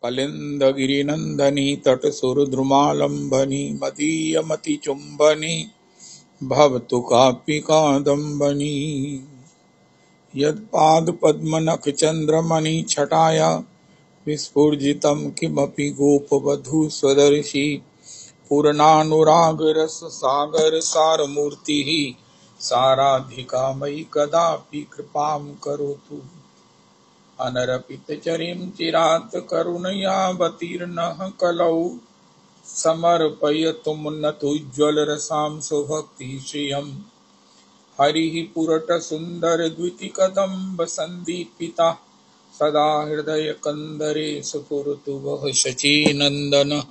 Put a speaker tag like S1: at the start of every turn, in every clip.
S1: कलिन्दगिरिनन्दनी तटसुरद्रुमालम्बनी मदीयमतिचुम्बनी भवतु कापि कादम्बनी। यत्पादपद्मनखचन्द्रमणिछटाया विस्फुजितं किमपि गोपवधूस्वदर्शी पूर्णानुरागरससागरसारमूर्तिः साराधिका मयि कदापि कृपां करोतु। अनरपितचरीं चिरात् करुणयावतीर्णः कलौ समर्पयतुमुन्नतोज्ज्वलरसां स्वभक्तिश्रियम्। हरिः पुरटसुन्दरद्वितीकदम्बसन्दीपितः सदा हृदयकन्दरे स्फुरतु वः शचीनन्दनः।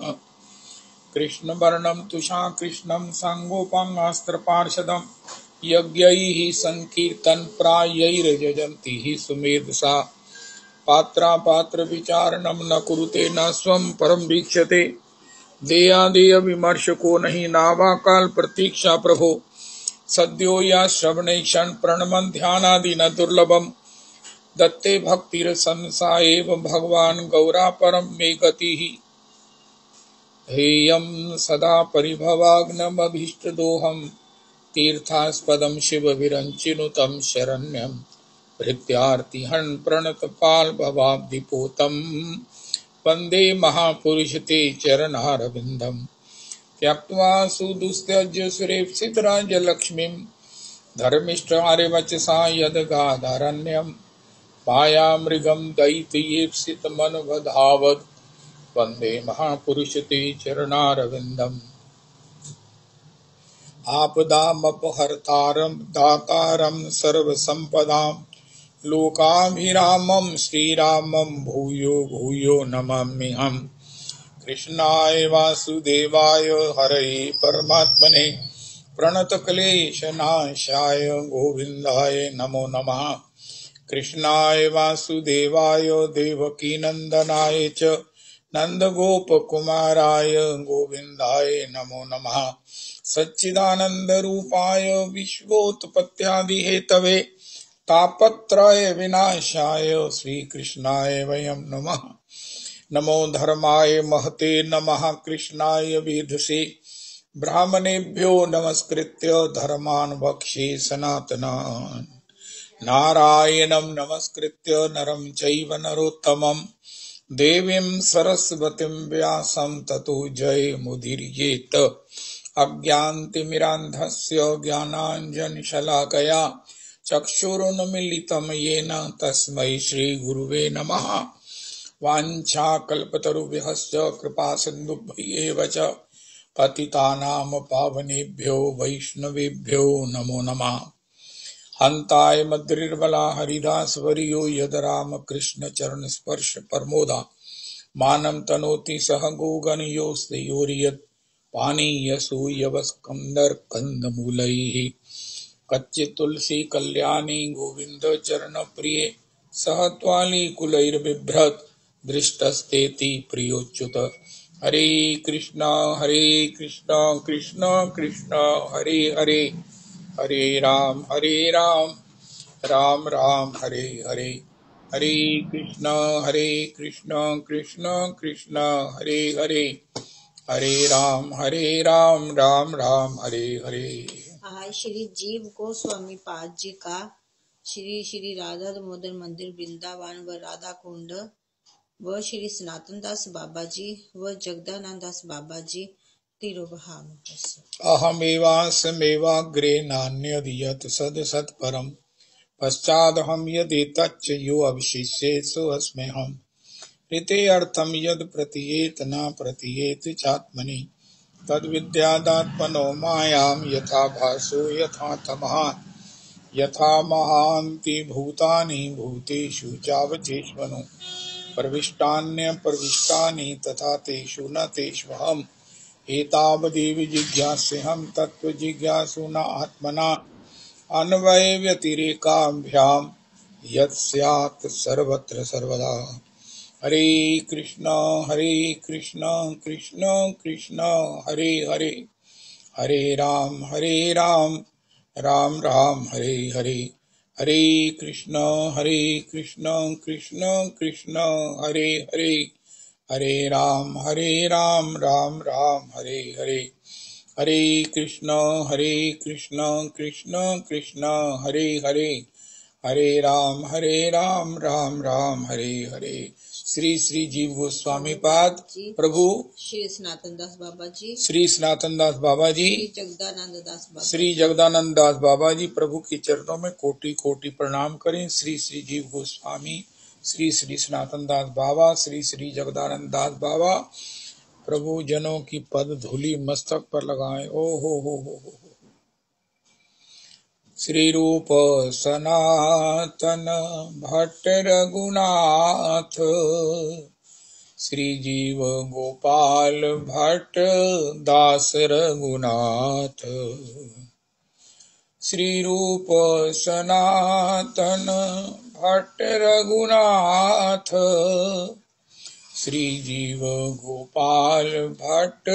S1: कृष्णवर्णं तुषाकृष्णं साङ्गोपाङ्गास्त्रपार्षदं यज्ञैः सङ्कीर्तनप्रायैर्यजन्ति सुमेधसा। पात्रापात्रविचारणं न कुरुते न स्वं परं वीक्षते देयादेयविमर्शको नहि नावाकाल प्रतीक्षा प्रभो। सद्यो या श्रवणे क्षण प्रणमन ध्यानादि न दुर्लभम दत्ते भक्तिरसंसा एव भगवान् गौरापरं मे गतिः। ध्येयं सदा परिभवाग्नमभीष्टदोहं तीर्थास्पदं शिवविरञ्चिनुतं शरण्यं भृत्यार्तिहं प्रणतपाल्भवाब्धिपोतं वन्दे महापुरुष ते चरणारविन्दम्। त्यक्त्वा सुदुस्त्यज्य सुरेप्सितराज्यलक्ष्मीं धर्मिष्ठार्यवचसा यदगादारण्यं मायामृगं दयितयेप्सितमनवधावत् वन्दे महापुरुष ते चरणारविन्दम्। आपदामपहर्तारं दातारं सर्वसम्पदां लोकाभिरामं श्रीरामं भूयो भूयो नमाम्यहम्। कृष्णाय वासुदेवाय हरये परमात्मने प्रणतक्लेशनाशाय गोविन्दाय नमो नमः। कृष्णाय वासुदेवाय देवकीनन्दनाय च नन्दगोपकुमाराय गोविन्दाय नमो नमः। सच्चिदानन्दरूपाय विश्वोत्पत्त्यादिहेतवे तापत्रय विनाशाय श्रीकृष्णाय वयं नमः। नमो धर्माय महते नमः कृष्णाय वेधसे ब्राह्मणेभ्यो नमस्कृत्य धर्मान् वक्ष्ये सनातनान्। नारायणं नमस्कृत्य नरं चैव नरोत्तमं देवीं सरस्वतीं व्यासं ततो जयमुदीरयेत्। अज्ञानतिमिरान्धस्य ज्ञानाञ्जनशलाकया चक्षुरुन्मीलितं येन तस्मै श्रीगुरुवे नमः। वाञ्छाकल्पतरुभ्यश्च कृपासिन्धुभ्यैव च पतितानां पावनेभ्यो वैष्णवेभ्यो नमो नमः। हन्ताय मद्रिर्बला हरिदासवर्यो यद रामकृष्णचरणस्पर्श परमोदा मानं तनोति सह गोगणयोस्त्रियोर्यत् पानीयसूयवस्कन्दर्कन्दमूलैः। कच्चित् तुलसी कल्याणी गोविन्द चरणप्रिये सह त्वालीकुलैर्बिभ्रत् दृष्टस्तेति प्रियोच्युत। हरे कृष्णा कृष्ण कृष्ण हरे हरे हरे राम राम राम हरे हरे। हरे कृष्ण कृष्ण कृष्ण हरे हरे हरे राम राम राम हरे हरे।
S2: आज श्री जीव गोस्वामी पाद जी का श्री श्री राधा दामोदर मंदिर वृंदावन व राधा कुंड व श्री सनातन दास बाबा जी व जगदानंद दास बाबा जी तिरुवहाम।
S1: अहमेवास्मेवाग्रे नान्यद्यत् सदसत्परम् पश्चादहं यदेतच्च यो अवशिष्येत् सोऽस्म्यहम्। ऋते अर्थं यद् प्रतीयेत न प्रतीयेत चात्मनि तद्विद्यादात्मनो मायां यथा भासो यथा तमः। यथा महान्ति भूतानि भूतेषु चावचेष्वनु प्रविष्टान्यप्रविष्टानि तथा तेषु न तेष्वहम्। एतावदेव जिज्ञास्यहं तत्त्वजिज्ञासुना आत्मना अन्वयव्यतिरेकाभ्यां यत् स्यात् सर्वत्र सर्वदा। हरे कृष्ण कृष्ण कृष्ण हरे हरे हरे राम राम राम हरे हरे। हरे कृष्ण कृष्ण कृष्ण हरे हरे हरे राम राम राम हरे हरे, हरे कृष्ण कृष्ण कृष्ण हरे हरे, हरे राम राम राम हरे हरे। श्री श्री जीव गोस्वामी पाद प्रभु,
S2: श्री सनातन दास बाबा जी,
S1: श्री सनातन दास बाबा जी, श्री जगदानंद दास बाबा जी प्रभु के चरणों में कोटि कोटि प्रणाम करें। श्री श्री जीव गोस्वामी, श्री श्री सनातन दास बाबा, श्री श्री जगदानंद दास बाबा प्रभु जनों की पद धूली मस्तक पर लगाएं। ओ हो। श्री रूप सनातन भट्ट रघुनाथ, श्री जीव गोपाल भट्ट दास रघुनाथ, श्री रूप सनातन भट्ट रघुनाथ, श्री जीव गोपाल भट्ट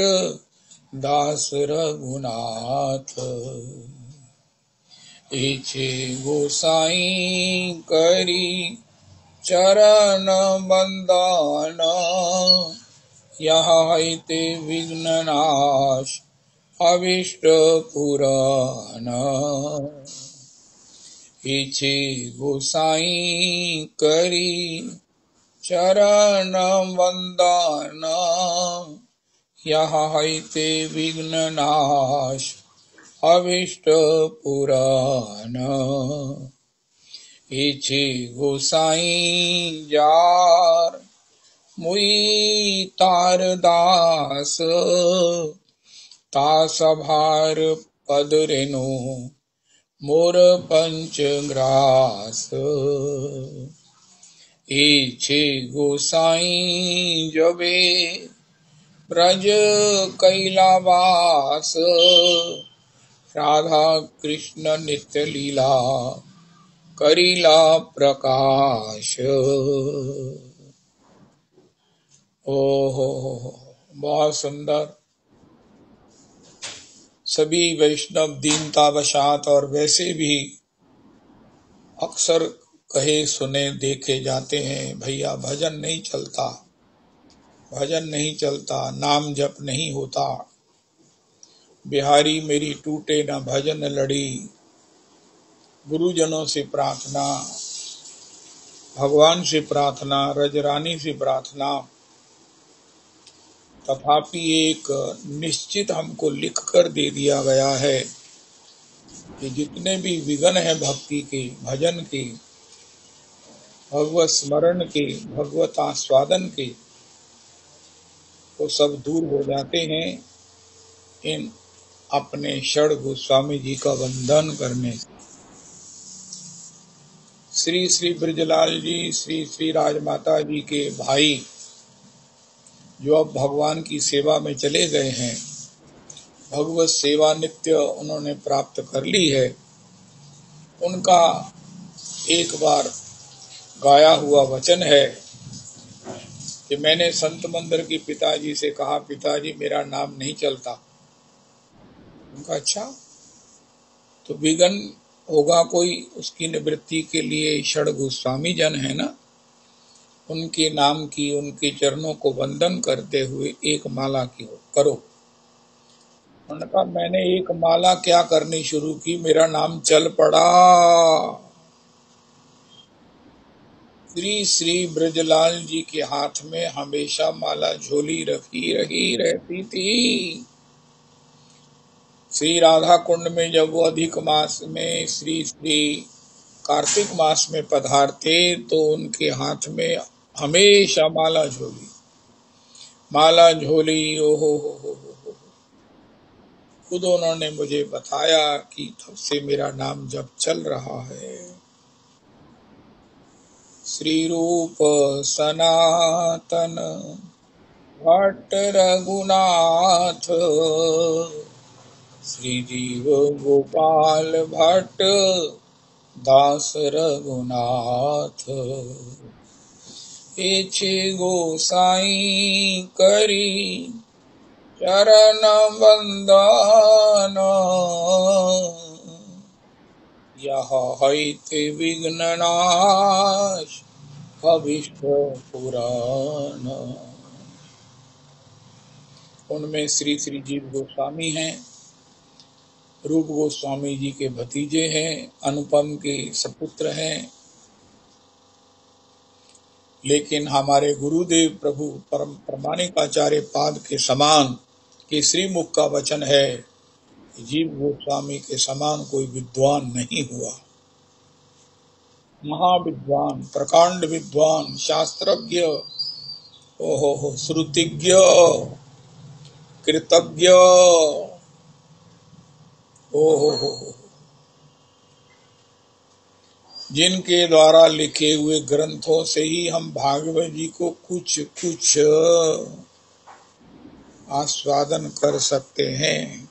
S1: दास रघुनाथ। इछे गोसाई करी चरण बंदन, यहाँ ते विघ्न नाश अभिष्ट पुराण। इछे गोसाई करी चरण बंदन, यहाँ ते विघ्न नाश अभिष्ट पुराण। इछे गोसाई जार मुई तार दास, तास भार पद रेनु मोर पंच ग्रास। इछे गोसाई जबे ब्रज कैलावास, राधा कृष्ण नित्य लीला करीला प्रकाश। ओहो, बहुत सुंदर। सभी वैष्णव दीनतावशात और वैसे भी अक्सर कहे सुने देखे जाते हैं, भैया भजन नहीं चलता, भजन नहीं चलता, नाम जप नहीं होता, बिहारी मेरी टूटे न भजन लड़ी। गुरुजनों से प्रार्थना, भगवान से प्रार्थना, रजरानी से प्रार्थना, तथापि एक निश्चित हमको लिख कर दे दिया गया है कि जितने भी विघ्न है भक्ति के, भजन के, भगवत स्मरण के, भगवत आस्वादन के, वो सब दूर हो जाते हैं इन अपने षड गोस्वामी जी का वंदन करने से। श्री श्री ब्रजलाल जी, श्री श्री राजमाता जी के भाई जो अब भगवान की सेवा में चले गए हैं, भगवत सेवा नित्य उन्होंने प्राप्त कर ली है, उनका एक बार गाया हुआ वचन है कि मैंने संत मंदिर के पिताजी से कहा, पिताजी मेरा नाम नहीं चलता। उनका अच्छा, तो विघ्न होगा कोई, उसकी निवृत्ति के लिए षड गोस्वामी जन है ना, उनके नाम की, उनके चरणों को वंदन करते हुए एक माला की करो। उन्होंने कहा मैंने एक माला क्या करनी शुरू की, मेरा नाम चल पड़ा। श्री श्री ब्रजलाल जी के हाथ में हमेशा माला झोली रखी रही रहती थी। श्री राधा कुंड में जब वो अधिक मास में श्री श्री कार्तिक मास में पधारते तो उनके हाथ में हमेशा माला झोली, माला झोली। ओहो हो। खुद उन्होंने मुझे बताया कि तब से मेरा नाम जब चल रहा है। श्री रूप सनातन भट्ट रघुनाथ, श्री जीव गोपाल भट्ट दास रघुनाथ। इछे गोसाई करी चरण बंदन, यह हैते विघ्न नाश अभिष्ट पुराण। उनमें श्री श्री जीव गोस्वामी हैं, रूप गोस्वामी जी के भतीजे हैं, अनुपम के सपुत्र हैं। लेकिन हमारे गुरुदेव प्रभु परम प्रामाणिक आचार्य पाद के समान के श्रीमुख का वचन है, जीव गोस्वामी के समान कोई विद्वान नहीं हुआ। महाविद्वान, प्रकांड विद्वान, शास्त्रज्ञ, ओहो श्रुतिज्ञ, कृतज्ञ, ओहो जिनके द्वारा लिखे हुए ग्रंथों से ही हम भागवत जी को कुछ कुछ आस्वादन कर सकते हैं।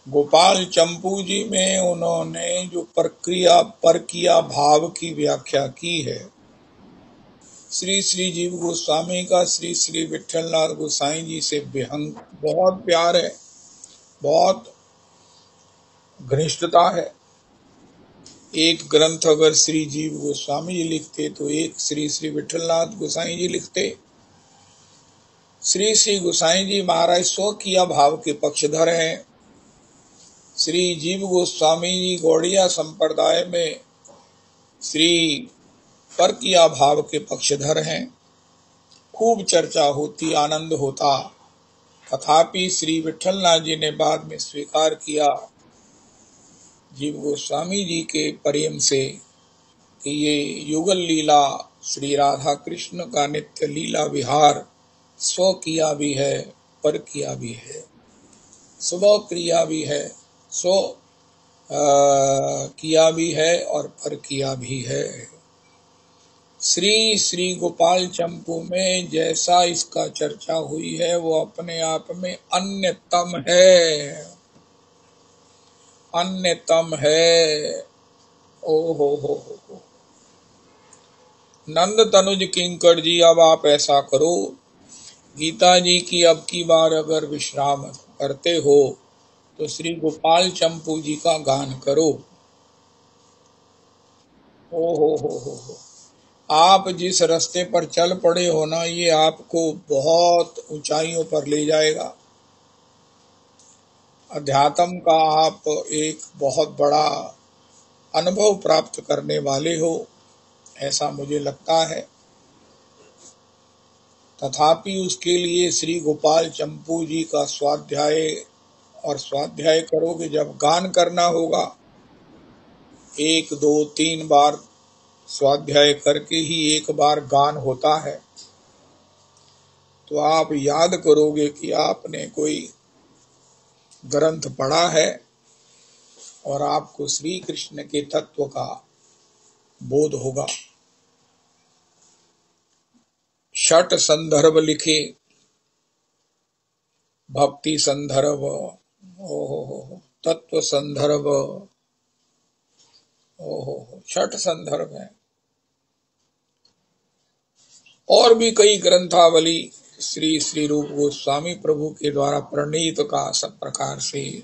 S1: गोपाल चंपू जी में उन्होंने जो परकिया भाव की व्याख्या की है, श्री श्री जीव गोस्वामी का श्री श्री विठलनाथ गोसाई जी से बेहंग बहुत प्यार है, बहुत घनिष्ठता है। एक ग्रंथ अगर श्री जीव गोस्वामी जी लिखते तो एक श्री श्री विठलनाथ गोसाई जी लिखते। श्री श्री गोसाई जी महाराज स्वकीय भाव के पक्षधर हैं। श्री जीव गोस्वामी जी गौड़िया संप्रदाय में श्री परकिया भाव के पक्षधर हैं। खूब चर्चा होती, आनंद होता, तथापि श्री विठलनाथ जी ने बाद में स्वीकार किया जीव गोस्वामी जी के प्रेम से कि ये युगल लीला श्री राधा कृष्ण का नित्य लीला विहार स्व किया भी है, पर किया भी है, स्वभाव क्रिया भी है, स्व किया भी है और पर किया भी है। श्री श्री गोपाल चंपू में जैसा इसका चर्चा हुई है वो अपने आप में अन्यतम है, अन्यतम है। ओ हो। नंद तनुज किंकर जी, अब आप ऐसा करो, गीता जी की अब की बार अगर विश्राम करते हो तो श्री गोपाल चंपू जी का गान करो। ओ हो। आप जिस रास्ते पर चल पड़े हो ना, ये आपको बहुत ऊंचाइयों पर ले जाएगा। अध्यात्म का आप एक बहुत बड़ा अनुभव प्राप्त करने वाले हो, ऐसा मुझे लगता है। तथापि उसके लिए श्री गोपाल चंपू जी का स्वाध्याय करोगे। जब गान करना होगा 1 2 3 बार स्वाध्याय करके ही एक बार गान होता है, तो आप याद करोगे कि आपने कोई ग्रंथ पढ़ा है और आपको श्री कृष्ण के तत्व का बोध होगा। 6 संदर्भ लिखे, भक्ति संदर्भ, तत्व संदर्भ, 6 संदर्भ है। और भी कई ग्रंथावली श्री श्री रूप गोस्वामी प्रभु के द्वारा प्रणीत का सब प्रकार से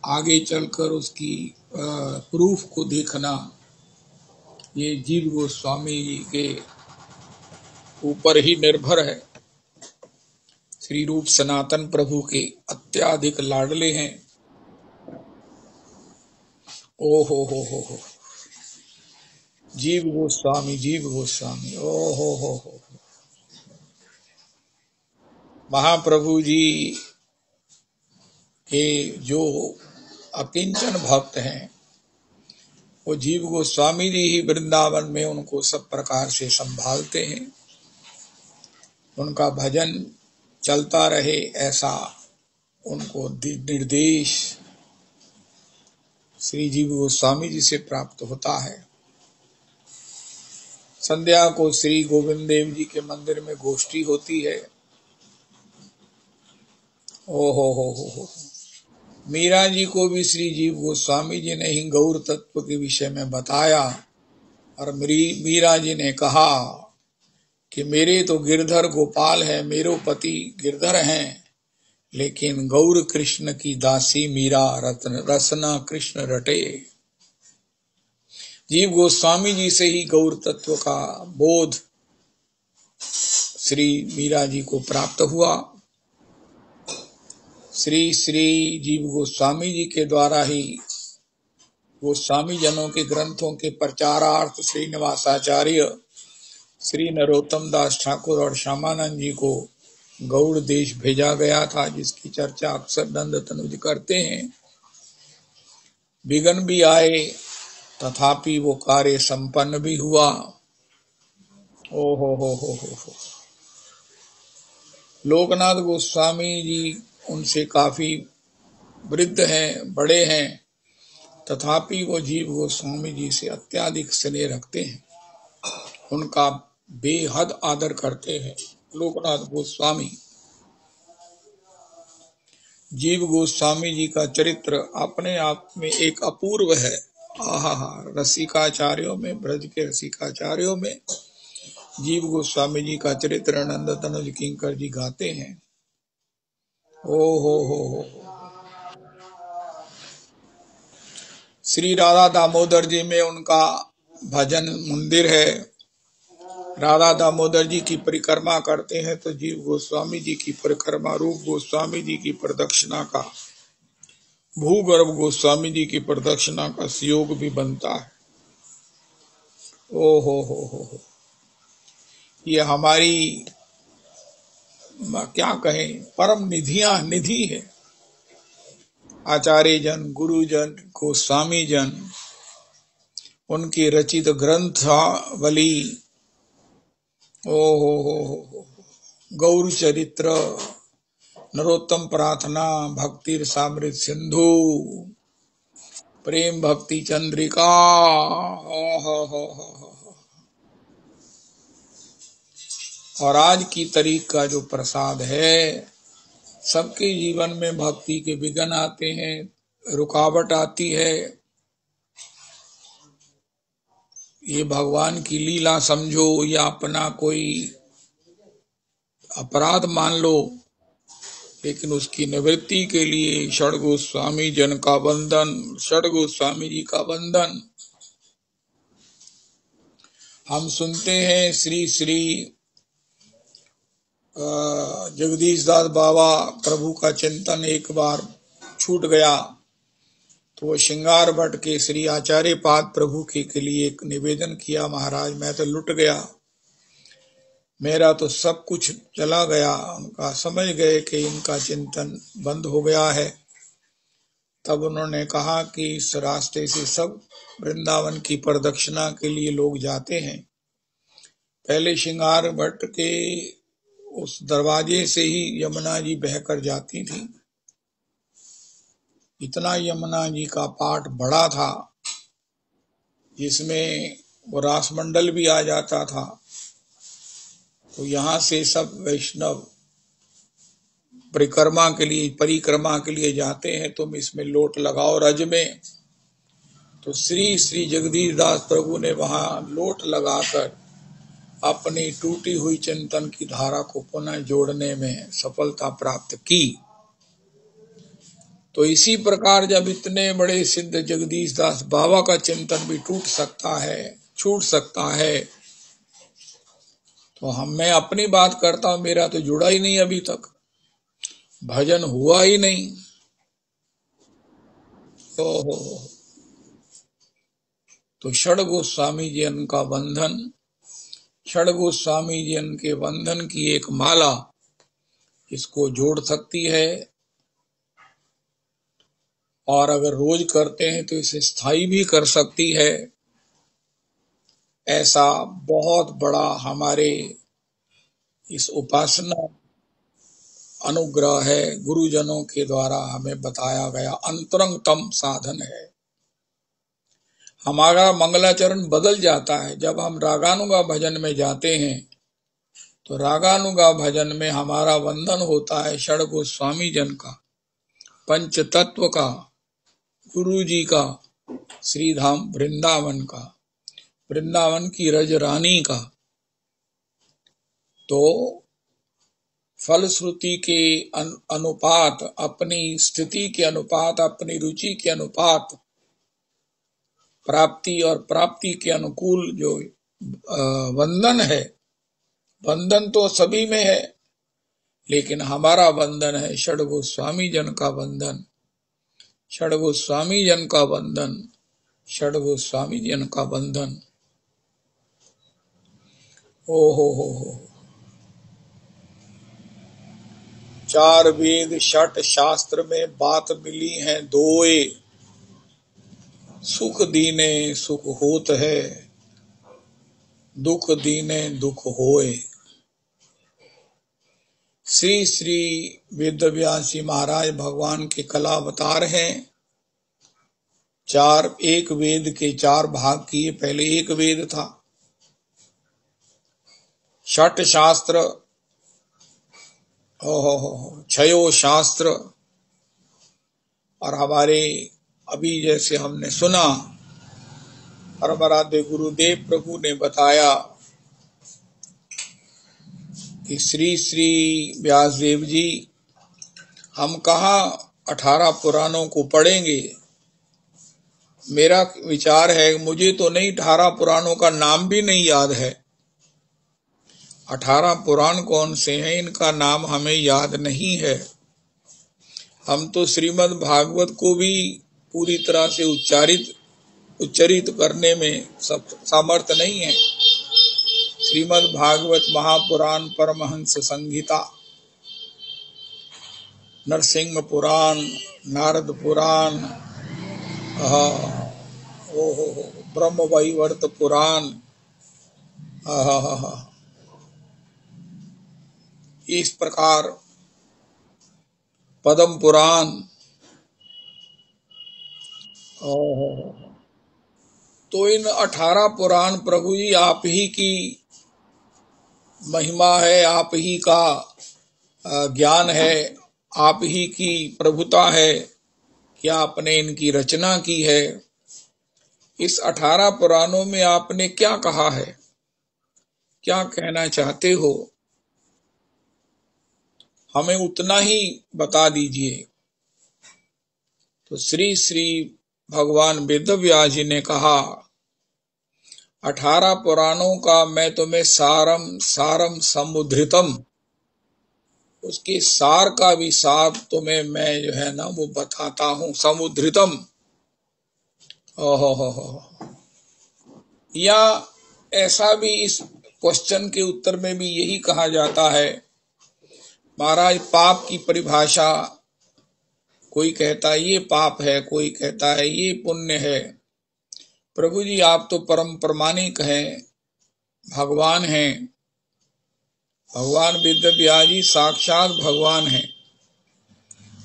S1: आगे चलकर उसकी प्रूफ को देखना, ये जीव गोस्वामी जी के ऊपर ही निर्भर है। श्री रूप सनातन प्रभु के अत्याधिक लाडले हैं। ओ हो। जीव गोस्वामी, ओ हो। महाप्रभु जी के जो अकिंचन भक्त हैं, वो जीव गोस्वामी जी ही वृंदावन में उनको सब प्रकार से संभालते हैं। उनका भजन चलता रहे ऐसा उनको निर्देश श्री जीव गोस्वामी जी से प्राप्त होता है। संध्या को श्री गोविंद देव जी के मंदिर में गोष्ठी होती है। ओ हो। मीरा जी को भी श्री जीव गोस्वामी जी ने ही गौर तत्व के विषय में बताया और मीरा जी ने कहा कि मेरे तो गिरधर गोपाल है, मेरो पति गिरधर हैं, लेकिन गौर कृष्ण की दासी मीरा रसना कृष्ण रटे। जीव गोस्वामी जी से ही गौर तत्व का बोध श्री मीरा जी को प्राप्त हुआ। श्री श्री जीव गोस्वामी जी के द्वारा ही गोस्वामी जनों के ग्रंथों के प्रचारार्थ श्रीनिवासाचार्य श्री नरोत्तम दास ठाकुर और श्यामानंद जी को गौड़ देश भेजा गया था, जिसकी चर्चा अक्सर नंद तनुज करते हैं। विघ्न भी आए तथापि वो कार्य संपन्न भी हुआ। ओ हो। लोकनाथ गोस्वामी जी उनसे काफी वृद्ध हैं, बड़े हैं, तथापि वो जीव गोस्वामी जी से अत्यधिक स्नेह रखते हैं, उनका बेहद आदर करते हैं। लोकनाथ गोस्वामी, जीव गोस्वामी जी का चरित्र अपने आप में एक अपूर्व है। आहा, रसिकाचार्यों में, ब्रज के रसिकाचार्यों में जीव गोस्वामी जी का चरित्र नंद तनुज किंकर जी गाते हैं। ओ हो। श्री राधा दामोदर जी में उनका भजन मंदिर है। राधा दामोदर जी की परिक्रमा करते हैं तो जीव गोस्वामी जी की परिक्रमा, रूप गोस्वामी जी की प्रदक्षिणा का, भूगर्भ गोस्वामी जी की प्रदक्षिणा का सहयोग भी बनता है। ओ हो। ये हमारी क्या कहें, परम निधि है। आचार्य जन, गुरुजन, गोस्वामी जन, उनकी रचित ग्रंथावली, ओ हो, गौर चरित्र, नरोत्तम प्रार्थना, भक्ति रसामृत सिंधु, प्रेम भक्ति चंद्रिका, और आज की तारीख का जो प्रसाद है, सबके जीवन में भक्ति के विघ्न आते हैं, रुकावट आती है। ये भगवान की लीला समझो या अपना कोई अपराध मान लो, लेकिन उसकी निवृत्ति के लिए षड गोस्वामी जन का वंदन, षड गोस्वामी जी का वंदन। हम सुनते हैं श्री श्री जगदीश दास बाबा प्रभु का चिंतन एक बार छूट गया तो वो श्रृंगार भट्ट के श्री आचार्य पाद प्रभु के लिए एक निवेदन किया, महाराज मैं तो लुट गया, मेरा तो सब कुछ चला गया। उनका समझ गए कि इनका चिंतन बंद हो गया है। तब उन्होंने कहा कि इस रास्ते से सब वृंदावन की प्रदक्षिणा के लिए लोग जाते हैं। पहले श्रृंगार भट्ट के उस दरवाजे से ही यमुना जी बहकर जाती थी। इतना यमुना जी का पाठ बड़ा था, जिसमें वो रासमंडल भी आ जाता था। तो यहाँ से सब वैष्णव परिक्रमा के लिए जाते हैं। तुम इसमें लोट लगाओ रज में। तो श्री श्री जगदीश दास प्रभु ने वहां लोट लगाकर अपनी टूटी हुई चिंतन की धारा को पुनः जोड़ने में सफलता प्राप्त की। तो इसी प्रकार जब इतने बड़े सिद्ध जगदीश दास बाबा का चिंतन भी टूट सकता है, छूट सकता है, तो मैं अपनी बात करता हूं, मेरा तो जुड़ा ही नहीं, अभी तक भजन हुआ ही नहीं। तो षड गोस्वामी जी का बंधन, षड गोस्वामी जी के बंधन की एक माला इसको जोड़ सकती है, और अगर रोज करते हैं तो इसे स्थायी भी कर सकती है। ऐसा बहुत बड़ा हमारे इस उपासना अनुग्रह है, गुरुजनों के द्वारा हमें बताया गया अंतरंगतम साधन है। हमारा मंगलाचरण बदल जाता है जब हम रागानुगा भजन में जाते हैं। तो रागानुगा भजन में हमारा वंदन होता है षड गोस्वामी जन का, पंच तत्व का, गुरु जी का, श्रीधाम वृंदावन का, वृंदावन की रज रानी का। तो फलश्रुति के अनुपात, अपनी स्थिति के अनुपात, अपनी रुचि के अनुपात, प्राप्ति और प्राप्ति के अनुकूल जो वंदन है बंधन तो सभी में है, लेकिन हमारा बंधन है षड गोस्वामी जन का बंधन, षड गोस्वामी जन का बंधन, षड गोस्वामी जन का बंधन। ओ हो। 4 वेद 6 शास्त्र में बात मिली है दोए, सुख दीने सुख होत है, दुख दीने दुख होए। श्री श्री वेदव्यास जी महाराज भगवान के कला अवतार हैं। 1 वेद के 4 भाग किए, पहले 1 वेद था। 6 शास्त्र, ओहो 6 शास्त्र, और हमारे अभी जैसे हमने सुना परमराध्य गुरुदेव प्रभु ने बताया कि श्री श्री व्यासदेव जी हम कहाँ 18 पुराणों को पढ़ेंगे। मेरा विचार है, मुझे तो नहीं 18 पुराणों का नाम भी नहीं याद है। 18 पुराण कौन से हैं, इनका नाम हमें याद नहीं है। हम तो श्रीमद् भागवत को भी पूरी तरह से उच्चरित करने में सामर्थ नहीं है। श्रीमद् भागवत महापुराण, परमहंस संहिता, नरसिंह पुराण, नारद पुराण, ब्रह्म वैवर्त पुराण, इस प्रकार पद्म पुराण, तो इन 18 पुराण प्रभु जी आप ही की महिमा है, आप ही का ज्ञान है, आप ही की प्रभुता है कि आपने इनकी रचना की है। इस 18 पुराणों में आपने क्या कहा है, क्या कहना चाहते हो, हमें उतना ही बता दीजिए। तो श्री श्री भगवान वेदव्यास जी ने कहा, 18 पुराणों का मैं तुम्हें सारम समुद्रितम, उसके सार का भी सार तुम्हें मैं जो है ना वो बताता हूं। समुद्रितम, या ऐसा भी इस क्वेश्चन के उत्तर में भी यही कहा जाता है। महाराज पाप की परिभाषा, कोई कहता है ये पाप है, कोई कहता है ये पुण्य है। प्रभु जी आप तो परम प्रमाणिक हैं, भगवान हैं, भगवान वेदव्यास जी साक्षात भगवान हैं।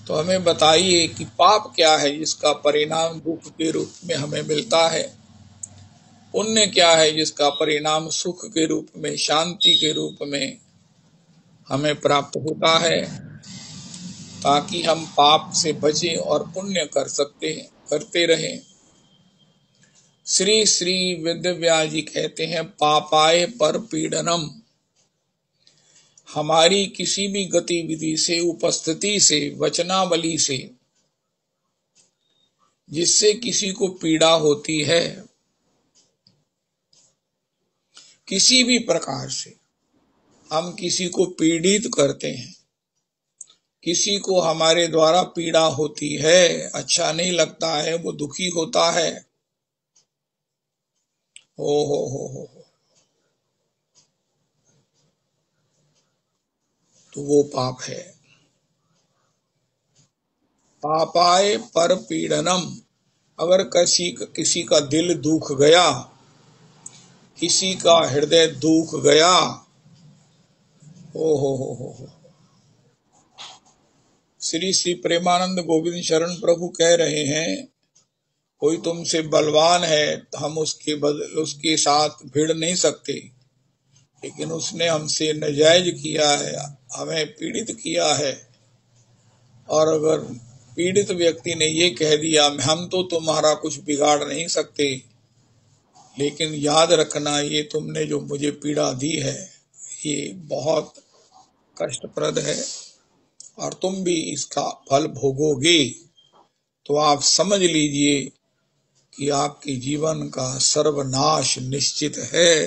S1: तो हमें बताइए कि पाप क्या है जिसका परिणाम दुख के रूप में हमें मिलता है, पुण्य क्या है जिसका परिणाम सुख के रूप में, शांति के रूप में हमें प्राप्त होता है, ताकि हम पाप से बचें और पुण्य करते रहें। श्री श्री वेदव्यास जी कहते हैं, पापाय पर पीड़नम, हमारी किसी भी गतिविधि से, उपस्थिति से, वचनावली से जिससे किसी को पीड़ा होती है, किसी भी प्रकार से हम किसी को पीड़ित करते हैं, किसी को हमारे द्वारा पीड़ा होती है, अच्छा नहीं लगता है, वो दुखी होता है, हो तो वो पाप है। पापाय पर पीड़नम, अगर किसी का दिल दुख गया, किसी का हृदय दुख गया, हो। श्री श्री प्रेमानंद गोविंद शरण प्रभु कह रहे हैं, कोई तुमसे बलवान है, हम उसके साथ भिड़ नहीं सकते, लेकिन उसने हमसे नाजायज किया है, हमें पीड़ित किया है। और अगर पीड़ित व्यक्ति ने ये कह दिया, हम तो तुम्हारा कुछ बिगाड़ नहीं सकते, लेकिन याद रखना ये तुमने जो मुझे पीड़ा दी है ये बहुत कष्टप्रद है और तुम भी इसका फल भोगोगे, तो आप समझ लीजिए कि आपके जीवन का सर्वनाश निश्चित है।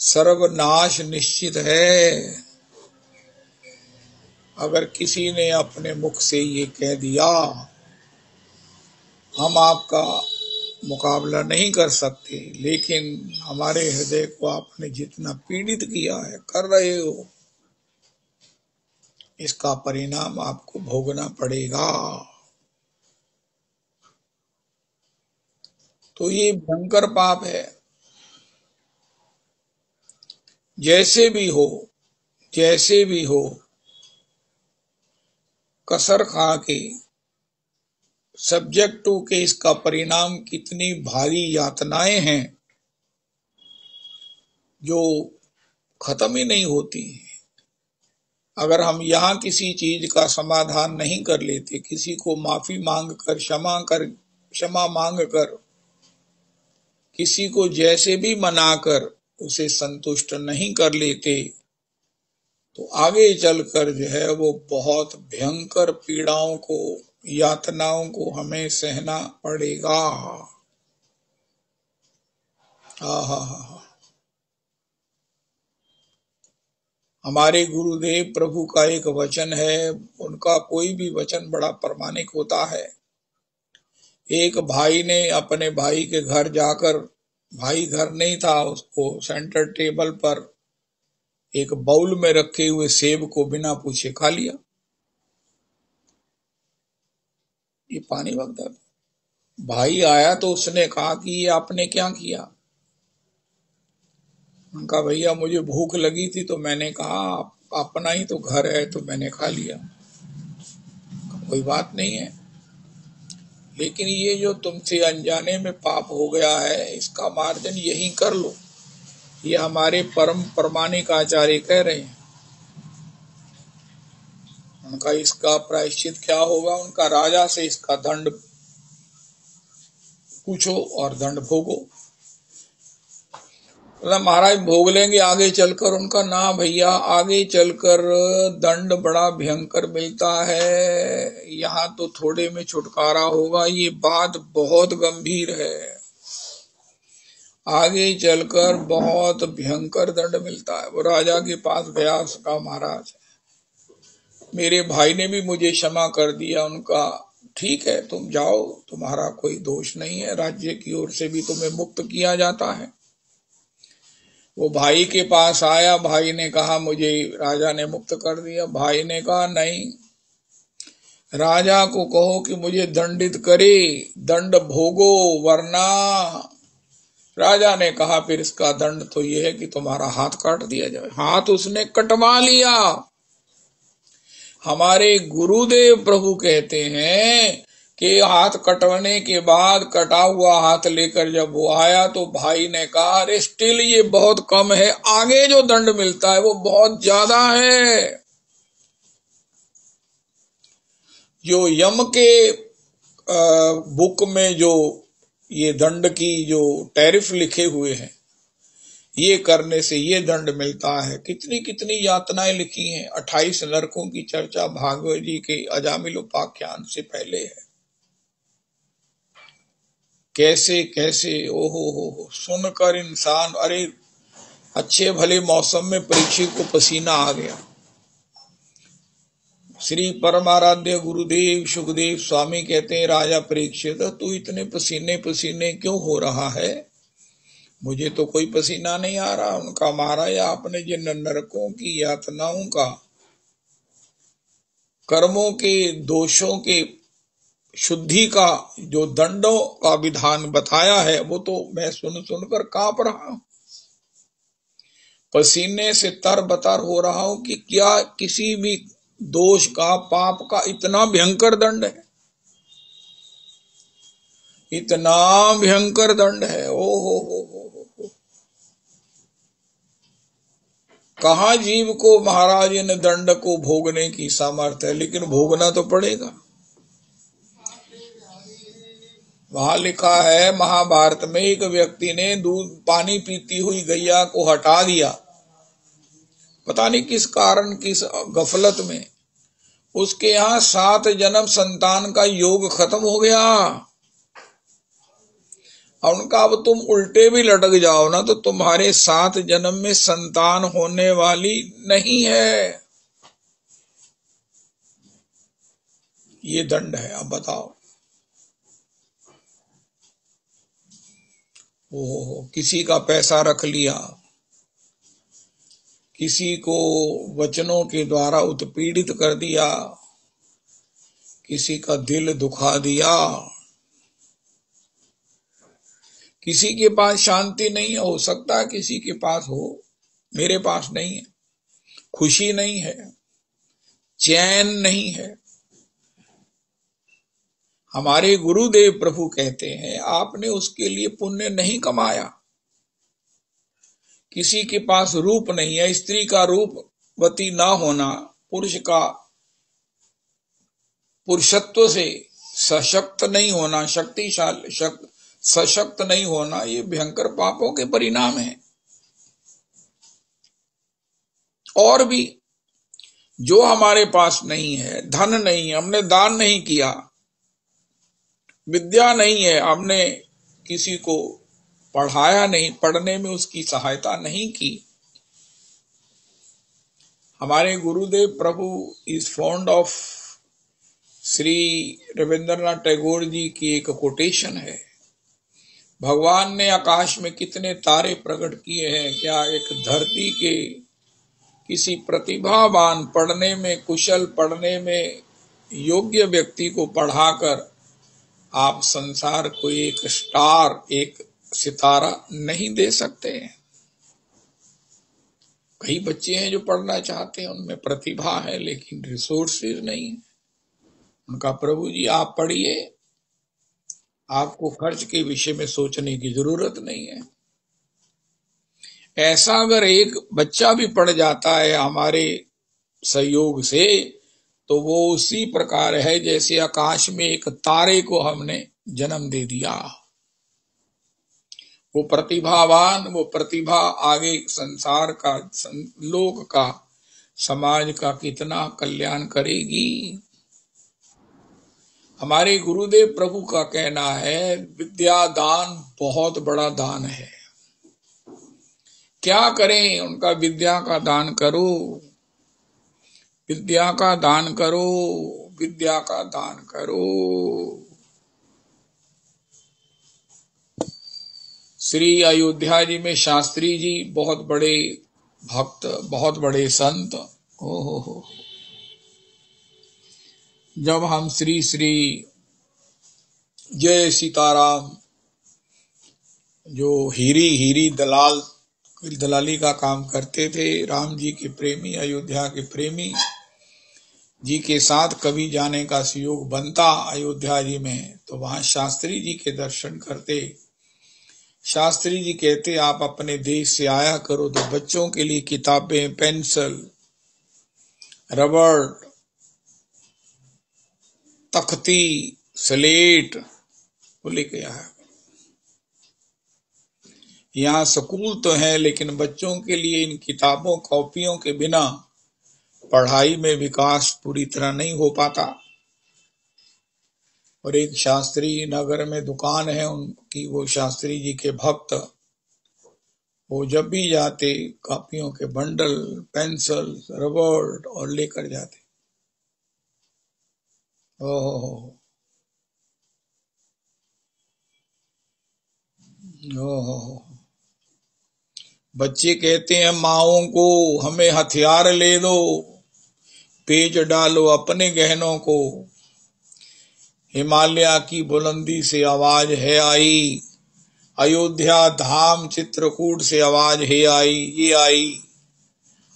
S1: सर्वनाश निश्चित है। अगर किसी ने अपने मुख से ये कह दिया हम आपका मुकाबला नहीं कर सकते, लेकिन हमारे हृदय को आपने जितना पीड़ित किया है, कर रहे हो, इसका परिणाम आपको भोगना पड़ेगा। तो ये भयंकर पाप है। जैसे भी हो कसर खा के सब्जेक्ट टू के इसका परिणाम कितनी भारी यातनाएं हैं जो खत्म ही नहीं होती हैं। अगर हम यहाँ किसी चीज का समाधान नहीं कर लेते, किसी को माफी मांग कर क्षमा मांग कर, किसी को जैसे भी मनाकर उसे संतुष्ट नहीं कर लेते, तो आगे चलकर जो है वो बहुत भयंकर पीड़ाओं को, यातनाओं को हमें सहना पड़ेगा। हमारे गुरुदेव प्रभु का एक वचन है, उनका कोई भी वचन बड़ा प्रामाणिक होता है। एक भाई ने अपने भाई के घर जाकर, भाई घर नहीं था, उसको सेंटर टेबल पर एक बाउल में रखे हुए सेब को बिना पूछे खा लिया। ये पानी वगदा। भाई आया तो उसने कहा कि ये आपने क्या किया? उनका भैया मुझे भूख लगी थी तो मैंने कहा अपना ही तो घर है तो मैंने खा लिया, कोई बात नहीं है। लेकिन ये जो तुमसे अनजाने में पाप हो गया है, इसका मार्जन यही कर लो। ये हमारे परम प्रामाणिक आचार्य कह रहे हैं। उनका इसका प्रायश्चित क्या होगा? उनका राजा से इसका दंड पूछो और दंड भोगो। महाराज भोग लेंगे आगे चलकर। उनका ना भैया, आगे चलकर दंड बड़ा भयंकर मिलता है, यहाँ तो थोड़े में छुटकारा होगा। ये बात बहुत गंभीर है, आगे चलकर बहुत भयंकर दंड मिलता है। वो राजा के पास गया, उसका महाराज मेरे भाई ने भी मुझे क्षमा कर दिया। उनका ठीक है, तुम जाओ, तुम्हारा कोई दोष नहीं है, राज्य की ओर से भी तुम्हें मुक्त किया जाता है। वो भाई के पास आया, भाई ने कहा मुझे राजा ने मुक्त कर दिया। भाई ने कहा नहीं, राजा को कहो कि मुझे दंडित करे, दंड भोगो, वरना। राजा ने कहा फिर इसका दंड तो यह है कि तुम्हारा हाथ काट दिया जाए। हाथ उसने कटवा लिया। हमारे गुरुदेव प्रभु कहते हैं कि हाथ कटवाने के बाद कटा हुआ हाथ लेकर जब वो आया तो भाई ने कहा अरे स्टिल ये बहुत कम है, आगे जो दंड मिलता है वो बहुत ज्यादा है। जो यम के बुक में जो ये दंड की जो टैरिफ लिखे हुए हैं, ये करने से ये दंड मिलता है। कितनी कितनी यातनाएं लिखी हैं। 28 नरकों की चर्चा भागवत जी के अजामिल उपाख्यान से पहले है। कैसे कैसे ओहो सुनकर इंसान, अरे अच्छे भले मौसम में परीक्षित को पसीना आ गया। श्री परमाराध्य गुरुदेव सुखदेव स्वामी कहते हैं राजा परीक्षित तू इतने पसीने पसीने क्यों हो रहा है? मुझे तो कोई पसीना नहीं आ रहा। उनका महाराज आपने जिन नरकों की यातनाओं का, कर्मों के दोषों के शुद्धि का जो दंडों का विधान बताया है वो तो मैं सुनकर कांप रहा हूं, पसीने से तरबतर हो रहा हूं कि क्या किसी भी दोष का, पाप का इतना भयंकर दंड है, इतना भयंकर दंड है। ओ कहा जीव को महाराज इन दंड को भोगने की सामर्थ्य है, लेकिन भोगना तो पड़ेगा। वहां लिखा है महाभारत में एक व्यक्ति ने दूध पानी पीती हुई गैया को हटा दिया, पता नहीं किस कारण, किस गफलत में। उसके यहाँ 7 जन्म संतान का योग खत्म हो गया। और उनका अब तुम उल्टे भी लटक जाओ ना तो तुम्हारे 7 जन्म में संतान होने वाली नहीं है। ये दंड है। अब बताओ, ओ किसी का पैसा रख लिया, किसी को वचनों के द्वारा उत्पीड़ित कर दिया, किसी का दिल दुखा दिया, किसी के पास शांति नहीं है। हो सकता है किसी के पास हो, मेरे पास नहीं है। खुशी नहीं है, चैन नहीं है। हमारे गुरुदेव प्रभु कहते हैं आपने उसके लिए पुण्य नहीं कमाया। किसी के पास रूप नहीं है, स्त्री का रूपवती ना होना, पुरुष का पुरुषत्व से सशक्त नहीं होना, शक्तिशाली सशक्त नहीं होना, ये भयंकर पापों के परिणाम है। और भी जो हमारे पास नहीं है, धन नहीं है, हमने दान नहीं किया, विद्या नहीं है, हमने किसी को पढ़ाया नहीं, पढ़ने में उसकी सहायता नहीं की। हमारे Gurudev Prabhu is fond of Shri Rabindranath Tagore ji की एक कोटेशन है, भगवान ने आकाश में कितने तारे प्रकट किए हैं, क्या एक धरती के किसी प्रतिभावान, पढ़ने में कुशल, पढ़ने में योग्य व्यक्ति को पढ़ाकर आप संसार को एक स्टार, एक सितारा नहीं दे सकते हैं। कई बच्चे हैं जो पढ़ना चाहते हैं, उनमें प्रतिभा है लेकिन रिसोर्सेज नहीं है। उनका प्रभु जी आप पढ़िए, आपको खर्च के विषय में सोचने की जरूरत नहीं है। ऐसा अगर एक बच्चा भी पढ़ जाता है हमारे सहयोग से, तो वो उसी प्रकार है जैसे आकाश में एक तारे को हमने जन्म दे दिया। वो प्रतिभावान, वो प्रतिभा आगे संसार का, लोक का, समाज का कितना कल्याण करेगी। हमारे गुरुदेव प्रभु का कहना है विद्या दान बहुत बड़ा दान है। क्या करें? उनका विद्या का दान करो, विद्या का दान करो, विद्या का दान करो। श्री अयोध्या जी में शास्त्री जी बहुत बड़े भक्त, बहुत बड़े संत। ओहो, जब हम श्री श्री जय सीताराम जो हीरी दलाली का काम करते थे, राम जी के प्रेमी, अयोध्या के प्रेमी जी के साथ कभी जाने का सुयोग बनता अयोध्या जी में, तो वहां शास्त्री जी के दर्शन करते। शास्त्री जी कहते आप अपने देश से आया करो तो बच्चों के लिए किताबें, पेंसिल, रबड़, तख्ती, स्लेट वो लेके आया। यहाँ स्कूल तो है लेकिन बच्चों के लिए इन किताबों, कॉपियों के बिना पढ़ाई में विकास पूरी तरह नहीं हो पाता। और एक शास्त्री नगर में दुकान है उनकी, वो शास्त्री जी के भक्त, वो जब भी जाते कॉपियों के बंडल, पेंसिल, रबड़ और लेकर जाते। ओहो, ओहो। बच्चे कहते हैं माओं को हमें हथियार ले दो, पेच डालो अपने गहनों को। हिमालय की बुलंदी से आवाज है आई, अयोध्या धाम चित्रकूट से आवाज है आई, ये आई,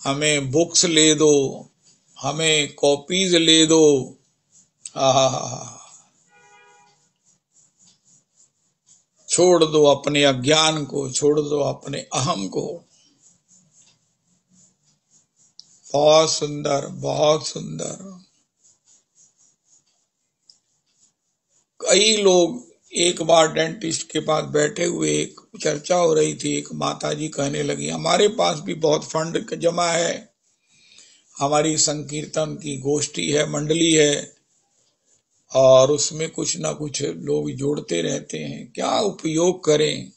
S1: हमें बुक्स ले दो, हमें कॉपीज ले दो। छोड़ दो अपने अज्ञान को, छोड़ दो अपने अहम को। बहुत सुंदर, बहुत सुंदर। कई लोग, एक बार डेंटिस्ट के पास बैठे हुए एक चर्चा हो रही थी, एक माताजी कहने लगी हमारे पास भी बहुत फंड जमा है, हमारी संकीर्तन की गोष्ठी है, मंडली है, और उसमें कुछ ना कुछ लोग जोड़ते रहते हैं। क्या उपयोग करें?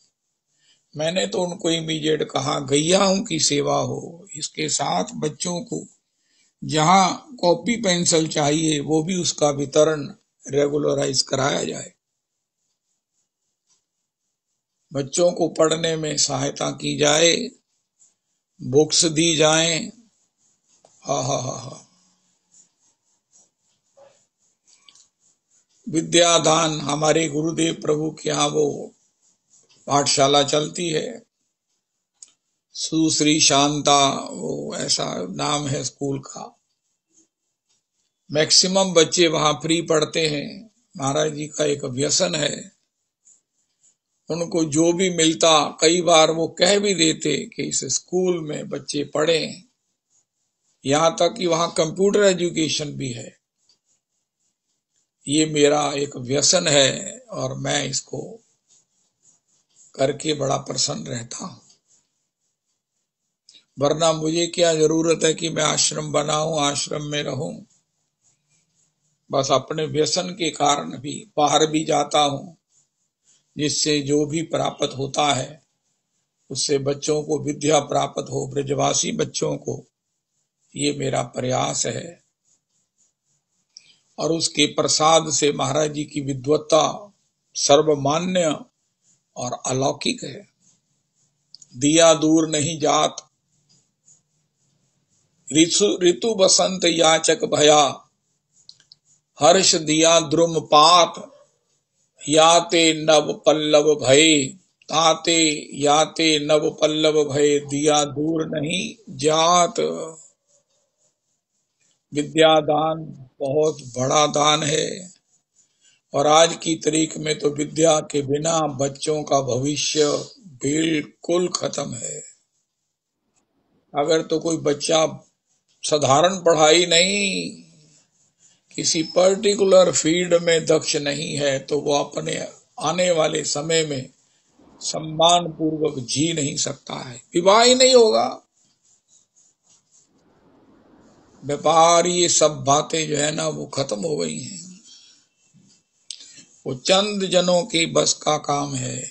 S1: मैंने तो उनको इमीडिएट कहा, गैयाओं की सेवा हो। इसके साथ बच्चों को जहां कॉपी पेंसिल चाहिए वो भी उसका वितरण रेगुलराइज कराया जाए, बच्चों को पढ़ने में सहायता की जाए, बुक्स दी जाएं। हा हा हा हा। विद्यादान, हमारे गुरुदेव प्रभु के यहाँ वो पाठशाला चलती है, सुश्री शांता, वो ऐसा नाम है स्कूल का। मैक्सिमम बच्चे वहां फ्री पढ़ते हैं। महाराज जी का एक व्यसन है, उनको जो भी मिलता, कई बार वो कह भी देते कि इस स्कूल में बच्चे पढ़ें, यहां तक कि वहां कंप्यूटर एजुकेशन भी है। ये मेरा एक व्यसन है और मैं इसको करके बड़ा प्रसन्न रहता हूं। वरना मुझे क्या जरूरत है कि मैं आश्रम बनाऊं, आश्रम में रहूं। बस अपने व्यसन के कारण भी बाहर भी जाता हूं, जिससे जो भी प्राप्त होता है उससे बच्चों को विद्या प्राप्त हो, ब्रजवासी बच्चों को, ये मेरा प्रयास है। और उसके प्रसाद से महाराज जी की विद्वत्ता सर्वमान्य और अलौकिक है। दिया दूर नहीं जात, ऋतु बसंत याचक भया, हर्ष दिया द्रुम पात, याते नव पल्लव भये, ताते याते नव पल्लव भये, दिया दूर नहीं जात। विद्यादान बहुत बड़ा दान है, और आज की तारीख में तो विद्या के बिना बच्चों का भविष्य बिल्कुल खत्म है। अगर तो कोई बच्चा साधारण पढ़ाई नहीं, किसी पर्टिकुलर फील्ड में दक्ष नहीं है, तो वो अपने आने वाले समय में सम्मान पूर्वक जी नहीं सकता है, विवाह ही नहीं होगा। व्यापार, ये सब बातें जो है ना वो खत्म हो गई हैं। वो चंद जनों के बस का काम है,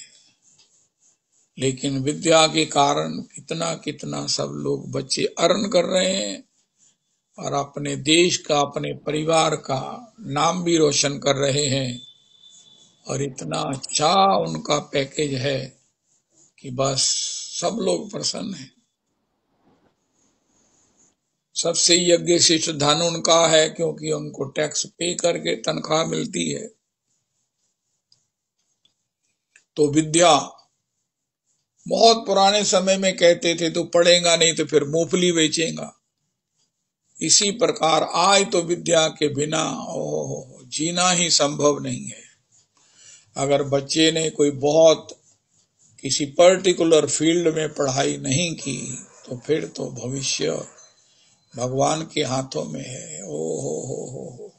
S1: लेकिन विद्या के कारण कितना कितना सब लोग बच्चे अर्न कर रहे हैं और अपने देश का, अपने परिवार का नाम भी रोशन कर रहे हैं। और इतना अच्छा उनका पैकेज है कि बस सब लोग प्रसन्न हैं। सबसे यज्ञ शिष्ट धन उनका है, क्योंकि उनको टैक्स पे करके तनख्वाह मिलती है। तो विद्या, बहुत पुराने समय में कहते थे तो पढ़ेगा नहीं तो फिर मूंगफली बेचेगा। इसी प्रकार आज तो विद्या के बिना जीना ही संभव नहीं है। अगर बच्चे ने कोई बहुत किसी पर्टिकुलर फील्ड में पढ़ाई नहीं की तो फिर तो भविष्य भगवान के हाथों में है। ओ हो।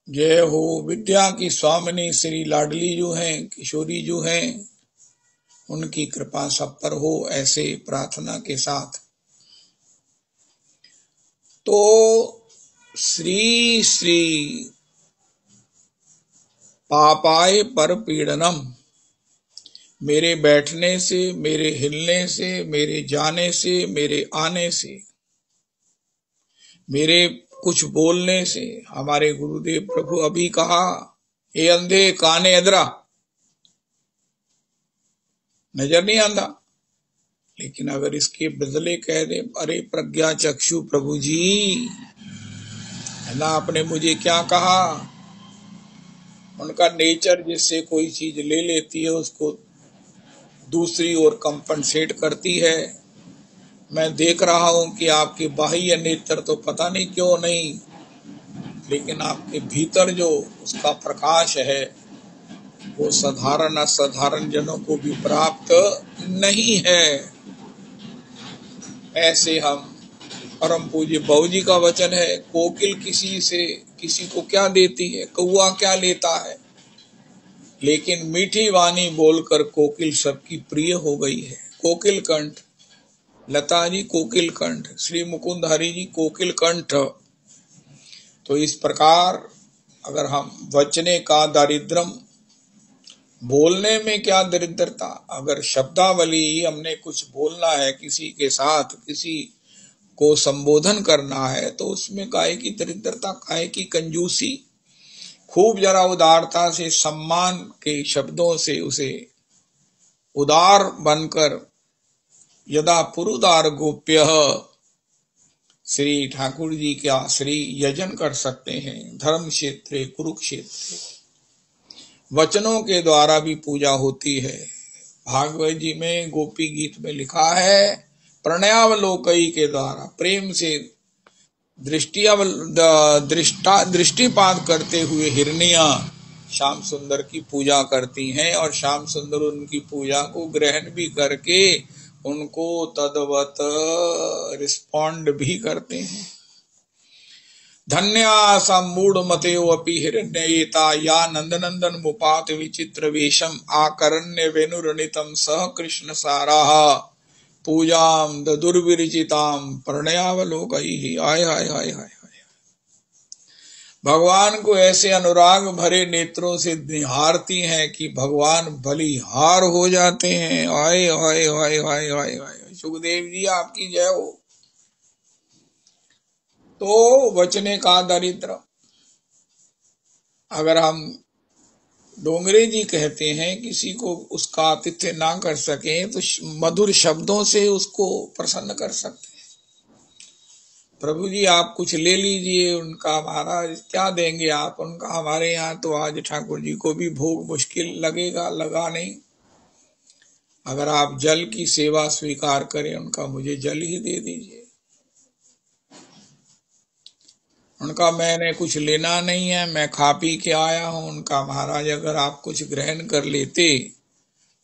S1: जय हो। विद्या की स्वामिनी श्री लाडली जो हैं, किशोरी जो हैं, उनकी कृपा सब पर हो, ऐसे प्रार्थना के साथ। तो श्री श्री पापाय पर पीड़नम, मेरे बैठने से, मेरे हिलने से, मेरे जाने से, मेरे आने से, मेरे कुछ बोलने से, हमारे गुरुदेव प्रभु अभी कहा, ये अंधे काने अदरा, नजर नहीं आंदा, लेकिन अगर इसके बदले कह दे, अरे प्रज्ञा चक्षु प्रभु जी, ना आपने मुझे क्या कहा। उनका नेचर जिससे कोई चीज ले लेती है उसको दूसरी ओर कंपनसेट करती है। मैं देख रहा हूं कि आपके बाह्य नेत्र तो पता नहीं क्यों नहीं, लेकिन आपके भीतर जो उसका प्रकाश है वो साधारण असाधारण जनों को भी प्राप्त नहीं है। ऐसे हम परम पूज्य बाबूजी का वचन है, कोकिल किसी को क्या देती है, कौआ क्या लेता है, लेकिन मीठी वाणी बोलकर कोकिल सबकी प्रिय हो गई है। कोकिल कंठ लता जी कोकिल कंठ, श्री मुकुंद हरि जी कोकिल कंठ। तो इस प्रकार अगर हम वचने का दारिद्रम, बोलने में क्या दरिद्रता, अगर शब्दावली हमने कुछ बोलना है, किसी के साथ किसी को संबोधन करना है, तो उसमें काहे की दरिद्रता, काहे की कंजूसी। खूब जरा उदारता से, सम्मान के शब्दों से उसे उदार बनकर, यदा पुरुदार गोप्य, श्री ठाकुर जी का श्री यजन कर सकते हैं। धर्म क्षेत्र कुरुक्षेत्र, वचनों के द्वारा भी पूजा होती है। भागवत जी में गोपी गीत में लिखा है, प्रणयावलोकई के द्वारा प्रेम से दृष्टिपात करते हुए हिरनिया श्याम सुंदर की पूजा करती हैं, और श्याम सुंदर उनकी पूजा को ग्रहण भी करके उनको तदवत रिस्पॉन्ड भी करते हैं। धन्या मूढ़ मतेओ अपि हिरण्ययेता या नंदनंदन मुपात विचित्र वेशम आकरण्य वेणुरणितम सह कृष्ण साराः पूजाम दुर्विरचिताम प्रणयावलोकैः। आय हाय हाय हाय। भगवान को ऐसे अनुराग भरे नेत्रों से निहारती हैं कि भगवान बलिहार हो जाते हैं। आय हाय हाय हाय हाय हाय। सुखदेव जी आपकी जय हो। तो वचने का दरिद्र, अगर हम डोंगरे जी कहते हैं किसी को उसका आतिथ्य ना कर सके तो मधुर शब्दों से उसको प्रसन्न कर सकते हैं। प्रभु जी आप कुछ ले लीजिए, उनका महाराज क्या देंगे आप, उनका हमारे यहाँ तो आज ठाकुर जी को भी भोग मुश्किल लगेगा, लगा नहीं। अगर आप जल की सेवा स्वीकार करें, उनका मुझे जल ही दे दीजिए, उनका मैंने कुछ लेना नहीं है, मैं खा पी के आया हूं। उनका महाराज अगर आप कुछ ग्रहण कर लेते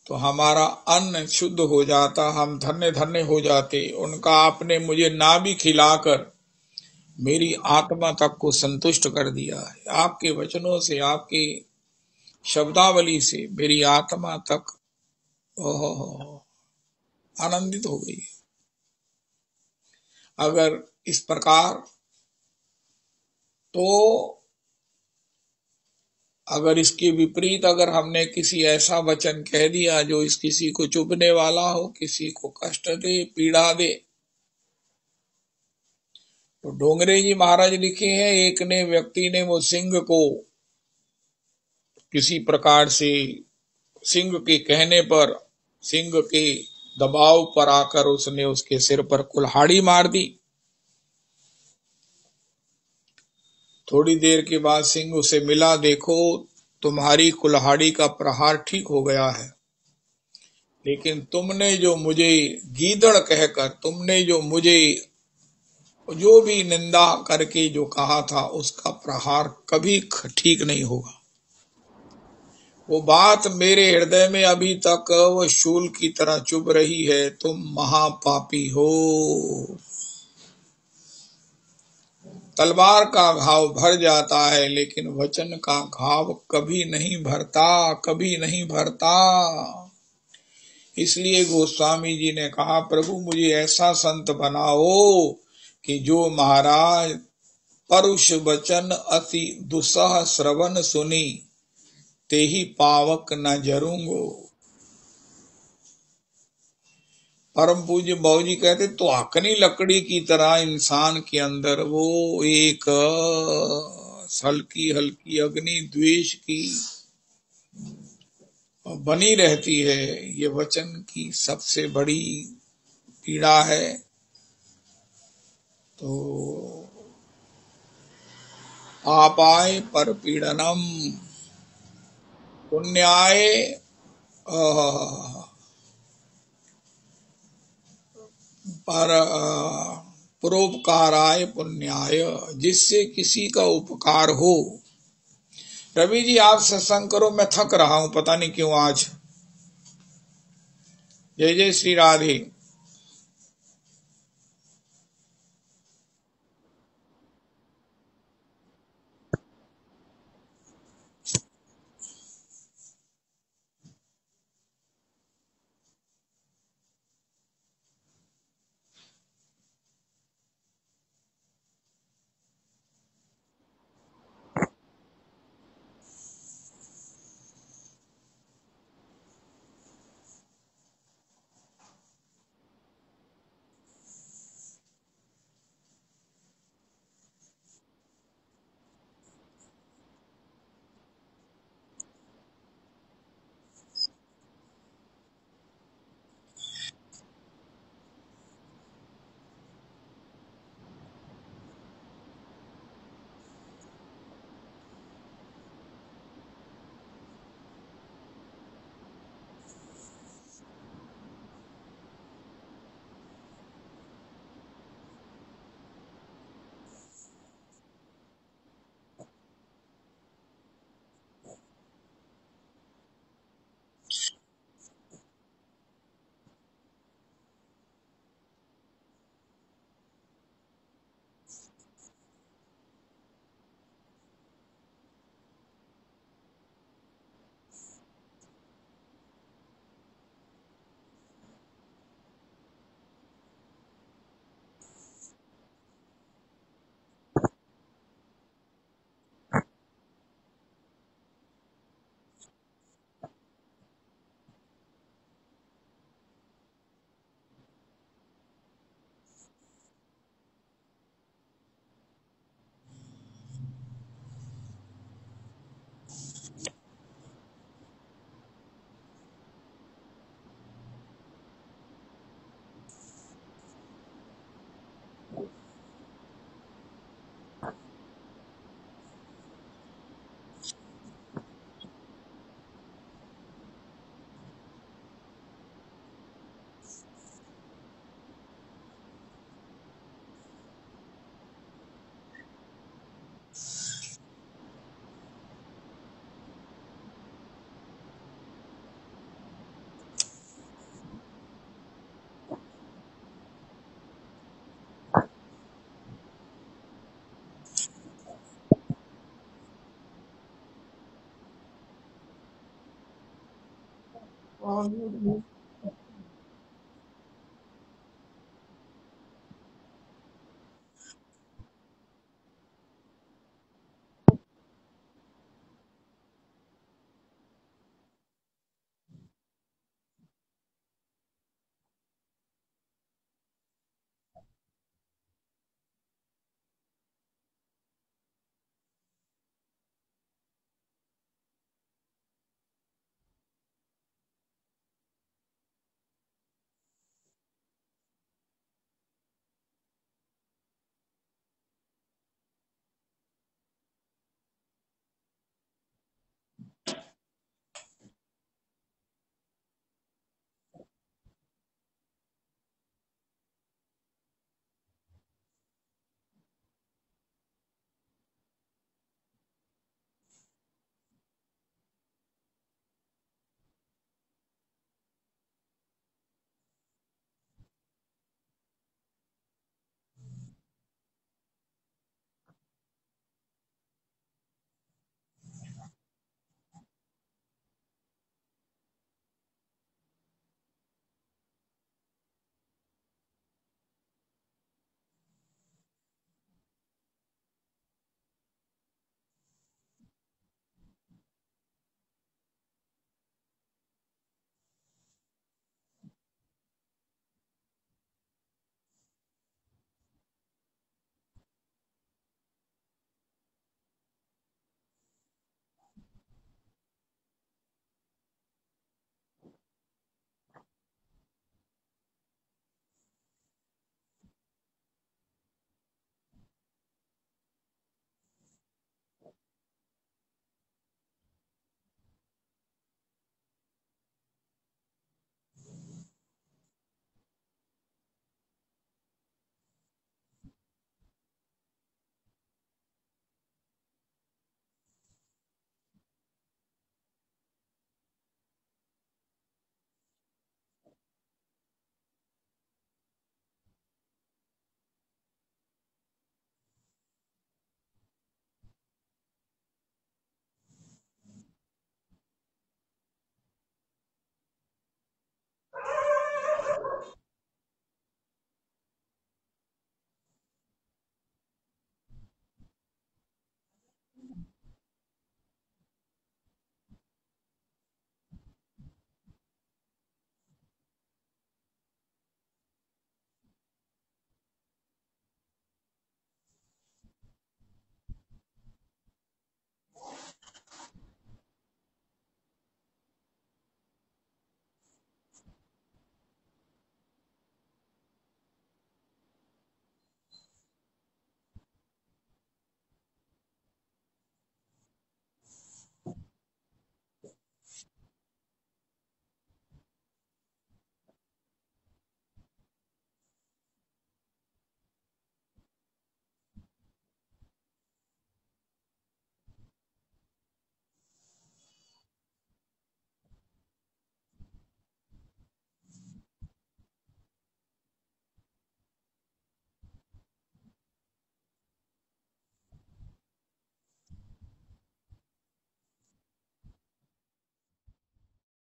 S1: तो हमारा अन्न शुद्ध हो जाता, हम धन्य धन्य हो जाते। उनका आपने मुझे ना भी खिलाकर मेरी आत्मा तक को संतुष्ट कर दिया है। आपके वचनों से, आपकी शब्दावली से मेरी आत्मा तक आनंदित हो गई। अगर इस प्रकार, तो अगर इसके विपरीत अगर हमने किसी ऐसा वचन कह दिया जो इस किसी को चुभने वाला हो, किसी को कष्ट दे, पीड़ा दे, तो डोंगरे जी महाराज लिखे हैं, एक ने व्यक्ति ने वो सिंह को किसी प्रकार से, सिंह के कहने पर, सिंह के दबाव पर आकर उसने उसके सिर पर कुल्हाड़ी मार दी। थोड़ी देर के बाद सिंह उसे मिला, देखो तुम्हारी कुल्हाड़ी का प्रहार ठीक हो गया है, लेकिन तुमने जो मुझे गीदड़ कहकर, तुमने जो मुझे जो भी निंदा करके जो कहा था, उसका प्रहार कभी ठीक नहीं होगा। वो बात मेरे हृदय में अभी तक वो शूल की तरह चुभ रही है, तुम महापापी हो। तलवार का घाव भर जाता है, लेकिन वचन का घाव कभी नहीं भरता, कभी नहीं भरता। इसलिए गोस्वामी जी ने कहा, प्रभु मुझे ऐसा संत बनाओ कि जो महाराज परुष वचन अति दुसह श्रवण सुनी, ते ही पावक न जरूंगो। परम पूज्य बाबू जी कहते, तो अकनी लकड़ी की तरह इंसान के अंदर वो एक हल्की हल्की अग्नि द्वेष की बनी रहती है। ये वचन की सबसे बड़ी पीड़ा है। तो पापाय पर पीड़नम, पुण्याय पर परोपकाराय पुण्याय, जिससे किसी का उपकार हो। रवि जी आप सत्संग करो, मैं थक रहा हूं, पता नहीं क्यों आज। जय जय श्री राधे। forgive me